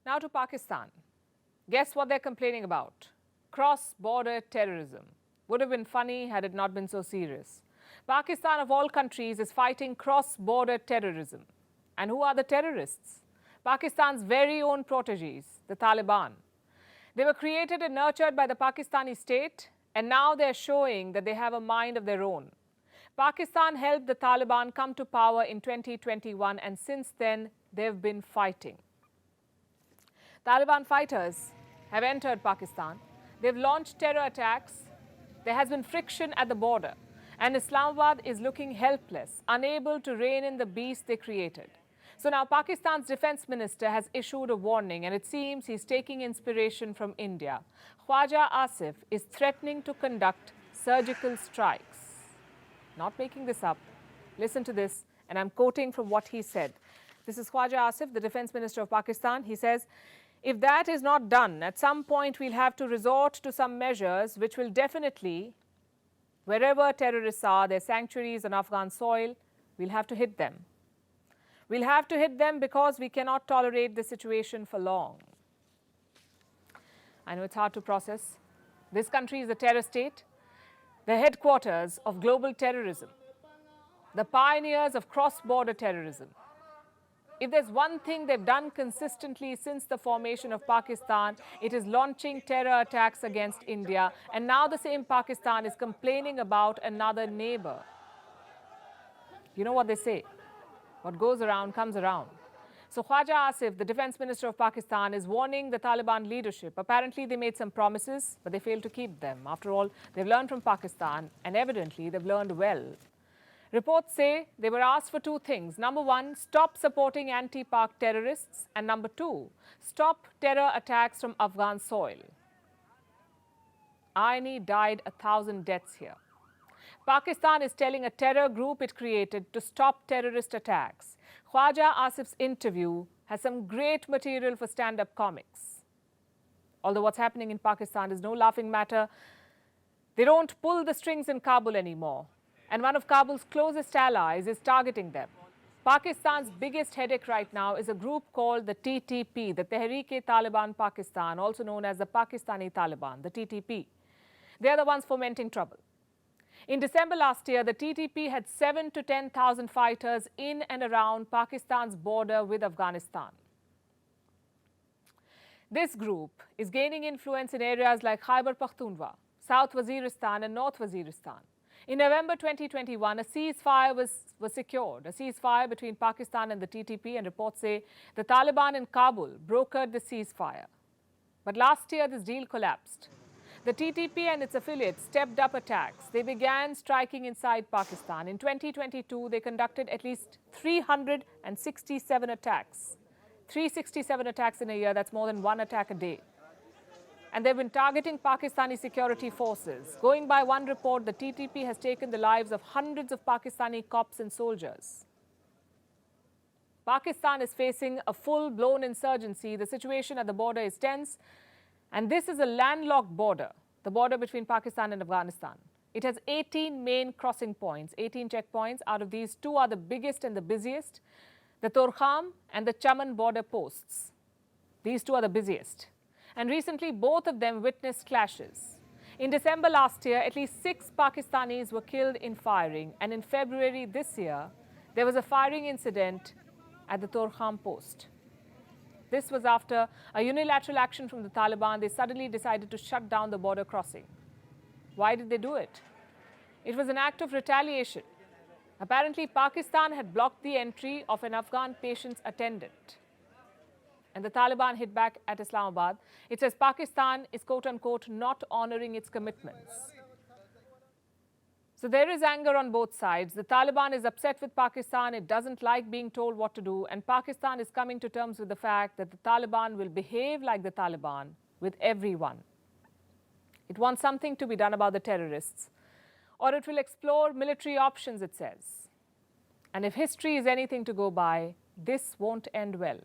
Now to Pakistan. Guess what they're complaining about? Cross-border terrorism. Would have been funny had it not been so serious. Pakistan, of all countries, is fighting cross-border terrorism. And who are the terrorists? Pakistan's very own proteges, the Taliban. They were created and nurtured by the Pakistani state, and now they're showing that they have a mind of their own. Pakistan helped the Taliban come to power in 2021, and since then, they've been fighting. Taliban fighters have entered Pakistan. They've launched terror attacks. There has been friction at the border. And Islamabad is looking helpless, unable to rein in the beast they created. So now Pakistan's defense minister has issued a warning, and it seems he's taking inspiration from India. Khwaja Asif is threatening to conduct surgical strikes. Not making this up. Listen to this, and I'm quoting from what he said. This is Khwaja Asif, the defense minister of Pakistan. He says, if that is not done, at some point we'll have to resort to some measures which will definitely, wherever terrorists are, their sanctuaries on Afghan soil, we'll have to hit them. We'll have to hit them because we cannot tolerate the situation for long. I know it's hard to process. This country is a terror state, the headquarters of global terrorism, the pioneers of cross-border terrorism. If there's one thing they've done consistently since the formation of Pakistan, it is launching terror attacks against India. And now the same Pakistan is complaining about another neighbor. You know what they say? What goes around comes around. So Khwaja Asif, the defense minister of Pakistan, is warning the Taliban leadership. Apparently, they made some promises, but they failed to keep them. After all, they've learned from Pakistan, and evidently, they've learned well. Reports say they were asked for two things. Number one, stop supporting anti-Pak terrorists. And number two, stop terror attacks from Afghan soil. Irony died 1,000 deaths here. Pakistan is telling a terror group it created to stop terrorist attacks. Khwaja Asif's interview has some great material for stand-up comics. Although what's happening in Pakistan is no laughing matter, they don't pull the strings in Kabul anymore. And one of Kabul's closest allies is targeting them. Pakistan's biggest headache right now is a group called the TTP, the Tehreek-e-Taliban Pakistan, also known as the Pakistani Taliban, the TTP. They are the ones fomenting trouble. In December last year, the TTP had 7,000 to 10,000 fighters in and around Pakistan's border with Afghanistan. This group is gaining influence in areas like Khyber Pakhtunkhwa, South Waziristan and North Waziristan. In November 2021, a ceasefire was secured, a ceasefire between Pakistan and the TTP, and reports say the Taliban in Kabul brokered the ceasefire. But last year, this deal collapsed. The TTP and its affiliates stepped up attacks. They began striking inside Pakistan. In 2022, they conducted at least 367 attacks. 367 attacks in a year, that's more than one attack a day. And they've been targeting Pakistani security forces. Going by one report, the TTP has taken the lives of hundreds of Pakistani cops and soldiers. Pakistan is facing a full-blown insurgency. The situation at the border is tense. And this is a landlocked border, the border between Pakistan and Afghanistan. It has 18 main crossing points, 18 checkpoints. Out of these, two are the biggest and the busiest, the Torkham and the Chaman border posts. These two are the busiest. And recently, both of them witnessed clashes. In December last year, at least 6 Pakistanis were killed in firing. And in February this year, there was a firing incident at the Torkham post. This was after a unilateral action from the Taliban. They suddenly decided to shut down the border crossing. Why did they do it? It was an act of retaliation. Apparently, Pakistan had blocked the entry of an Afghan patient's attendant. And the Taliban hit back at Islamabad. It says Pakistan is, quote-unquote, not honoring its commitments. So there is anger on both sides. The Taliban is upset with Pakistan. It doesn't like being told what to do. And Pakistan is coming to terms with the fact that the Taliban will behave like the Taliban with everyone. It wants something to be done about the terrorists, or it will explore military options, it says. And if history is anything to go by, this won't end well.